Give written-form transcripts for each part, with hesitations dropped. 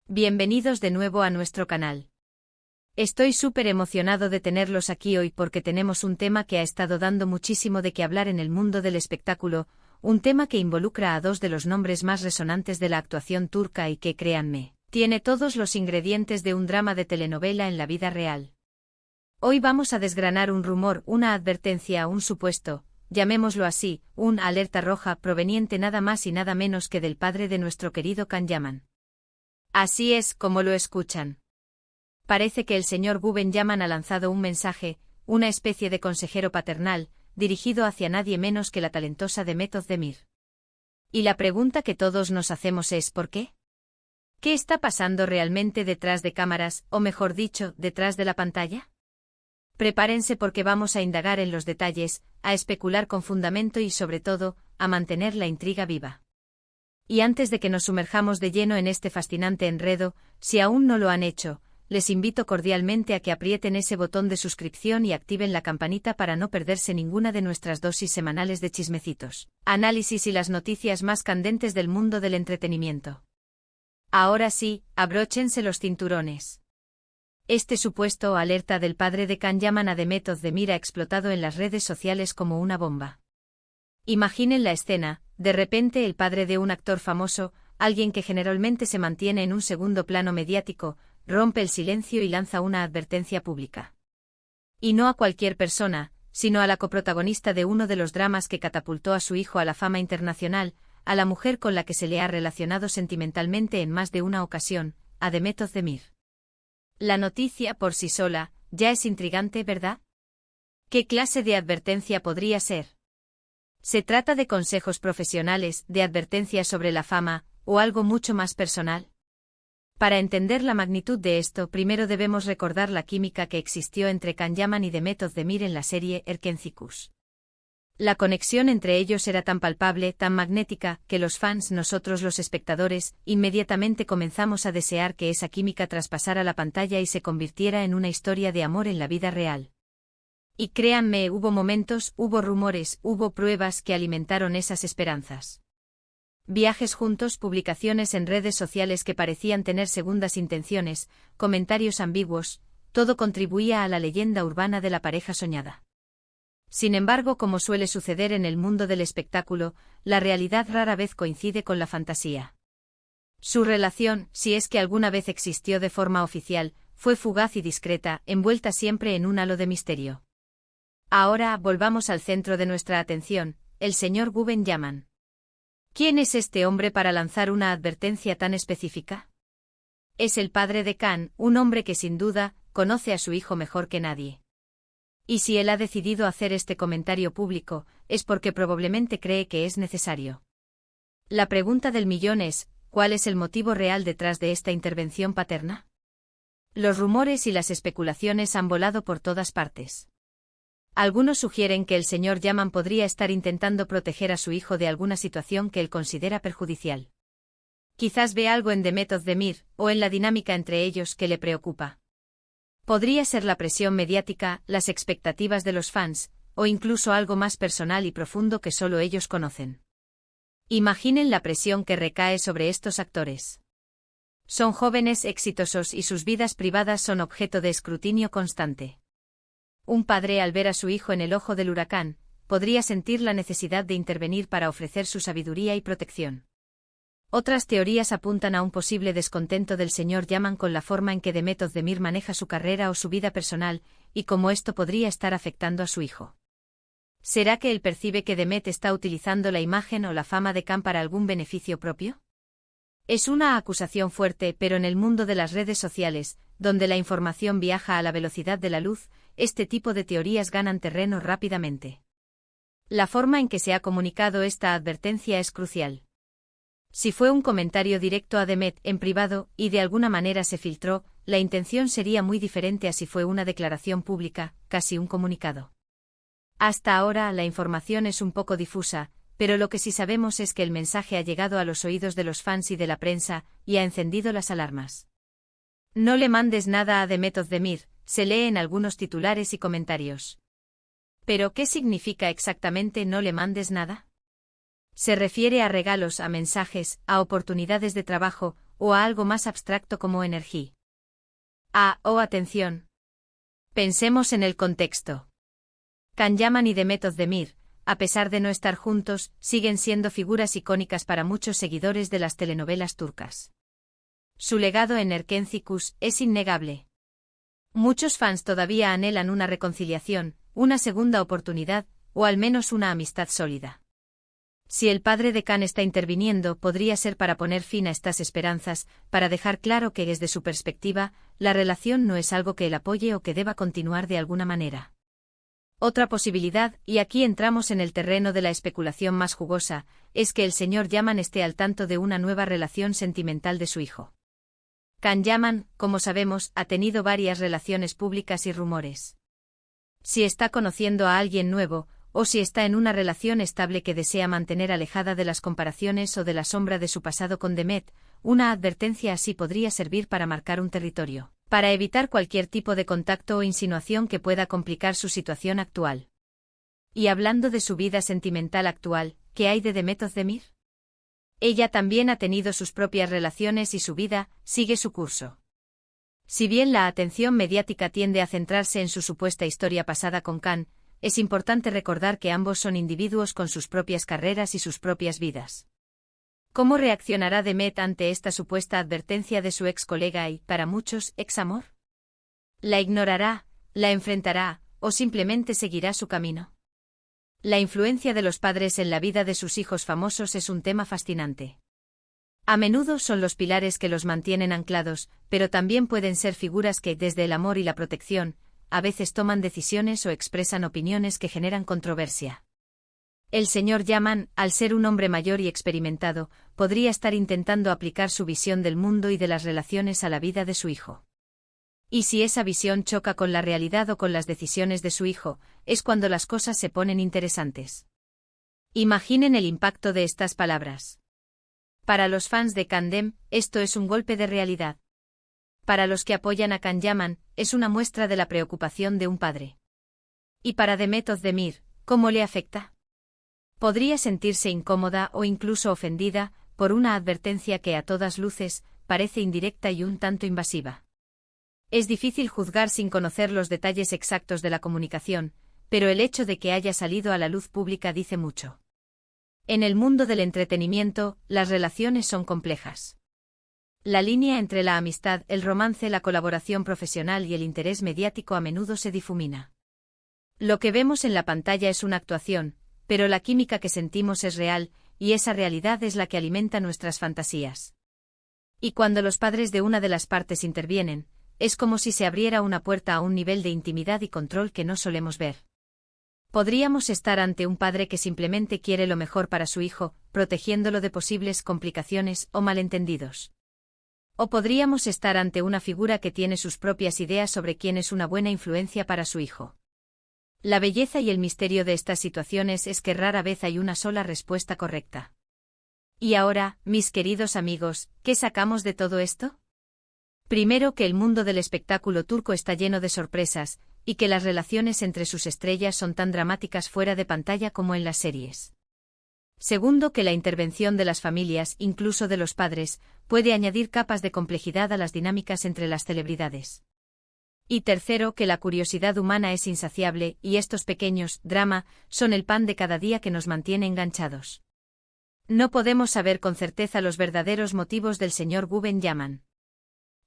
Bienvenidos de nuevo a nuestro canal. Estoy súper emocionado de tenerlos aquí hoy porque tenemos un tema que ha estado dando muchísimo de qué hablar en el mundo del espectáculo, un tema que involucra a dos de los nombres más resonantes de la actuación turca y que, créanme, tiene todos los ingredientes de un drama de telenovela en la vida real. Hoy vamos a desgranar un rumor, una advertencia, un supuesto, llamémoslo así, una alerta roja proveniente nada más y nada menos que del padre de nuestro querido Can Yaman. Así es como lo escuchan. Parece que el señor Guben Yaman ha lanzado un mensaje, una especie de consejero paternal, dirigido hacia nadie menos que la talentosa Demet Özdemir. Y la pregunta que todos nos hacemos es ¿por qué? ¿Qué está pasando realmente detrás de cámaras, o mejor dicho, detrás de la pantalla? Prepárense porque vamos a indagar en los detalles, a especular con fundamento y sobre todo, a mantener la intriga viva. Y antes de que nos sumerjamos de lleno en este fascinante enredo, si aún no lo han hecho, les invito cordialmente a que aprieten ese botón de suscripción y activen la campanita para no perderse ninguna de nuestras dosis semanales de chismecitos, análisis y las noticias más candentes del mundo del entretenimiento. Ahora sí, abróchense los cinturones. Este supuesto alerta del padre de Can Yaman a Demet Özdemir ha explotado en las redes sociales como una bomba. Imaginen la escena, de repente el padre de un actor famoso, alguien que generalmente se mantiene en un segundo plano mediático, rompe el silencio y lanza una advertencia pública. Y no a cualquier persona, sino a la coprotagonista de uno de los dramas que catapultó a su hijo a la fama internacional, a la mujer con la que se le ha relacionado sentimentalmente en más de una ocasión, a Demet Özdemir. La noticia por sí sola, ya es intrigante, ¿verdad? ¿Qué clase de advertencia podría ser? ¿Se trata de consejos profesionales, de advertencias sobre la fama, o algo mucho más personal? Para entender la magnitud de esto, primero debemos recordar la química que existió entre Can Yaman y Demet Özdemir en la serie Erkencikus. La conexión entre ellos era tan palpable, tan magnética, que los fans, nosotros los espectadores, inmediatamente comenzamos a desear que esa química traspasara la pantalla y se convirtiera en una historia de amor en la vida real. Y créanme, hubo momentos, hubo rumores, hubo pruebas que alimentaron esas esperanzas. Viajes juntos, publicaciones en redes sociales que parecían tener segundas intenciones, comentarios ambiguos, todo contribuía a la leyenda urbana de la pareja soñada. Sin embargo, como suele suceder en el mundo del espectáculo, la realidad rara vez coincide con la fantasía. Su relación, si es que alguna vez existió de forma oficial, fue fugaz y discreta, envuelta siempre en un halo de misterio. Ahora, volvamos al centro de nuestra atención, el señor Guben Yaman. ¿Quién es este hombre para lanzar una advertencia tan específica? Es el padre de Can, un hombre que sin duda, conoce a su hijo mejor que nadie. Y si él ha decidido hacer este comentario público, es porque probablemente cree que es necesario. La pregunta del millón es, ¿cuál es el motivo real detrás de esta intervención paterna? Los rumores y las especulaciones han volado por todas partes. Algunos sugieren que el señor Yaman podría estar intentando proteger a su hijo de alguna situación que él considera perjudicial. Quizás ve algo en Demet Özdemir, o en la dinámica entre ellos que le preocupa. Podría ser la presión mediática, las expectativas de los fans, o incluso algo más personal y profundo que solo ellos conocen. Imaginen la presión que recae sobre estos actores. Son jóvenes exitosos y sus vidas privadas son objeto de escrutinio constante. Un padre, al ver a su hijo en el ojo del huracán, podría sentir la necesidad de intervenir para ofrecer su sabiduría y protección. Otras teorías apuntan a un posible descontento del señor Yaman con la forma en que Demet Özdemir maneja su carrera o su vida personal, y cómo esto podría estar afectando a su hijo. ¿Será que él percibe que Demet está utilizando la imagen o la fama de Can para algún beneficio propio? Es una acusación fuerte, pero en el mundo de las redes sociales, donde la información viaja a la velocidad de la luz, este tipo de teorías ganan terreno rápidamente. La forma en que se ha comunicado esta advertencia es crucial. Si fue un comentario directo a Demet en privado y de alguna manera se filtró, la intención sería muy diferente a si fue una declaración pública, casi un comunicado. Hasta ahora la información es un poco difusa, pero lo que sí sabemos es que el mensaje ha llegado a los oídos de los fans y de la prensa, y ha encendido las alarmas. No le mandes nada a Demet Özdemir, se lee en algunos titulares y comentarios. ¿Pero qué significa exactamente no le mandes nada? Se refiere a regalos, a mensajes, a oportunidades de trabajo, o a algo más abstracto como energía. Atención. Pensemos en el contexto. Can Yaman y Demet Özdemir, a pesar de no estar juntos, siguen siendo figuras icónicas para muchos seguidores de las telenovelas turcas. Su legado en Erkenci es innegable. Muchos fans todavía anhelan una reconciliación, una segunda oportunidad, o al menos una amistad sólida. Si el padre de Can está interviniendo, podría ser para poner fin a estas esperanzas, para dejar claro que desde su perspectiva, la relación no es algo que él apoye o que deba continuar de alguna manera. Otra posibilidad, y aquí entramos en el terreno de la especulación más jugosa, es que el señor Yaman esté al tanto de una nueva relación sentimental de su hijo. Can Yaman, como sabemos, ha tenido varias relaciones públicas y rumores. Si está conociendo a alguien nuevo, o si está en una relación estable que desea mantener alejada de las comparaciones o de la sombra de su pasado con Demet, una advertencia así podría servir para marcar un territorio, para evitar cualquier tipo de contacto o insinuación que pueda complicar su situación actual. Y hablando de su vida sentimental actual, ¿qué hay de Demet Özdemir? Ella también ha tenido sus propias relaciones y su vida sigue su curso. Si bien la atención mediática tiende a centrarse en su supuesta historia pasada con Can, es importante recordar que ambos son individuos con sus propias carreras y sus propias vidas. ¿Cómo reaccionará Demet ante esta supuesta advertencia de su ex colega y, para muchos, ex amor? ¿La ignorará, la enfrentará, o simplemente seguirá su camino? La influencia de los padres en la vida de sus hijos famosos es un tema fascinante. A menudo son los pilares que los mantienen anclados, pero también pueden ser figuras que, desde el amor y la protección, a veces toman decisiones o expresan opiniones que generan controversia. El señor Yaman, al ser un hombre mayor y experimentado, podría estar intentando aplicar su visión del mundo y de las relaciones a la vida de su hijo. Y si esa visión choca con la realidad o con las decisiones de su hijo, es cuando las cosas se ponen interesantes. Imaginen el impacto de estas palabras. Para los fans de Candem, esto es un golpe de realidad. Para los que apoyan a Can Yaman, es una muestra de la preocupación de un padre. Y para Demet Özdemir, ¿cómo le afecta? Podría sentirse incómoda o incluso ofendida por una advertencia que a todas luces parece indirecta y un tanto invasiva. Es difícil juzgar sin conocer los detalles exactos de la comunicación, pero el hecho de que haya salido a la luz pública dice mucho. En el mundo del entretenimiento, las relaciones son complejas. La línea entre la amistad, el romance, la colaboración profesional y el interés mediático a menudo se difumina. Lo que vemos en la pantalla es una actuación, pero la química que sentimos es real, y esa realidad es la que alimenta nuestras fantasías. Y cuando los padres de una de las partes intervienen, es como si se abriera una puerta a un nivel de intimidad y control que no solemos ver. Podríamos estar ante un padre que simplemente quiere lo mejor para su hijo, protegiéndolo de posibles complicaciones o malentendidos. O podríamos estar ante una figura que tiene sus propias ideas sobre quién es una buena influencia para su hijo. La belleza y el misterio de estas situaciones es que rara vez hay una sola respuesta correcta. Y ahora, mis queridos amigos, ¿qué sacamos de todo esto? Primero, que el mundo del espectáculo turco está lleno de sorpresas, y que las relaciones entre sus estrellas son tan dramáticas fuera de pantalla como en las series. Segundo, que la intervención de las familias, incluso de los padres, puede añadir capas de complejidad a las dinámicas entre las celebridades. Y tercero, que la curiosidad humana es insaciable, y estos pequeños drama son el pan de cada día que nos mantiene enganchados. No podemos saber con certeza los verdaderos motivos del señor Guben Yaman.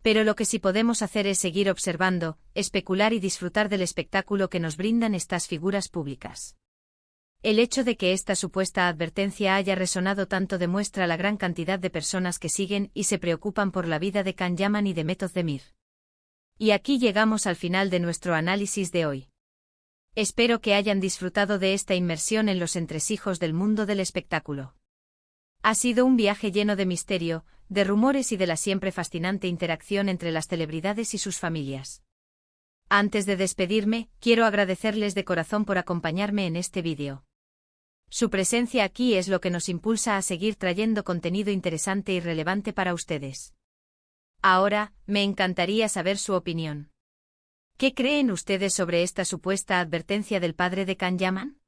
Pero lo que sí podemos hacer es seguir observando, especular y disfrutar del espectáculo que nos brindan estas figuras públicas. El hecho de que esta supuesta advertencia haya resonado tanto demuestra la gran cantidad de personas que siguen y se preocupan por la vida de Can Yaman y Demet Özdemir. Y aquí llegamos al final de nuestro análisis de hoy. Espero que hayan disfrutado de esta inmersión en los entresijos del mundo del espectáculo. Ha sido un viaje lleno de misterio, de rumores y de la siempre fascinante interacción entre las celebridades y sus familias. Antes de despedirme, quiero agradecerles de corazón por acompañarme en este vídeo. Su presencia aquí es lo que nos impulsa a seguir trayendo contenido interesante y relevante para ustedes. Ahora, me encantaría saber su opinión. ¿Qué creen ustedes sobre esta supuesta advertencia del padre de Can Yaman?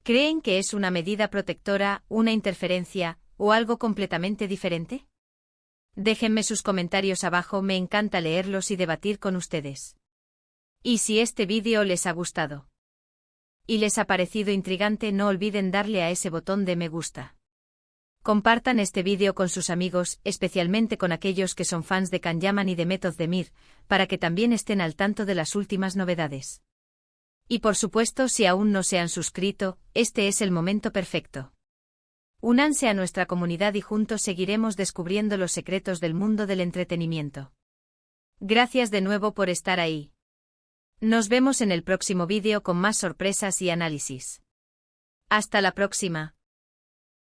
¿Creen que es una medida protectora, una interferencia, o algo completamente diferente? Déjenme sus comentarios abajo, me encanta leerlos y debatir con ustedes. Y si este vídeo les ha gustado y les ha parecido intrigante, no olviden darle a ese botón de me gusta. Compartan este vídeo con sus amigos, especialmente con aquellos que son fans de Kanyaman y de Method de Mir, para que también estén al tanto de las últimas novedades. Y por supuesto, si aún no se han suscrito, este es el momento perfecto. Únanse a nuestra comunidad y juntos seguiremos descubriendo los secretos del mundo del entretenimiento. Gracias de nuevo por estar ahí. Nos vemos en el próximo vídeo con más sorpresas y análisis. Hasta la próxima.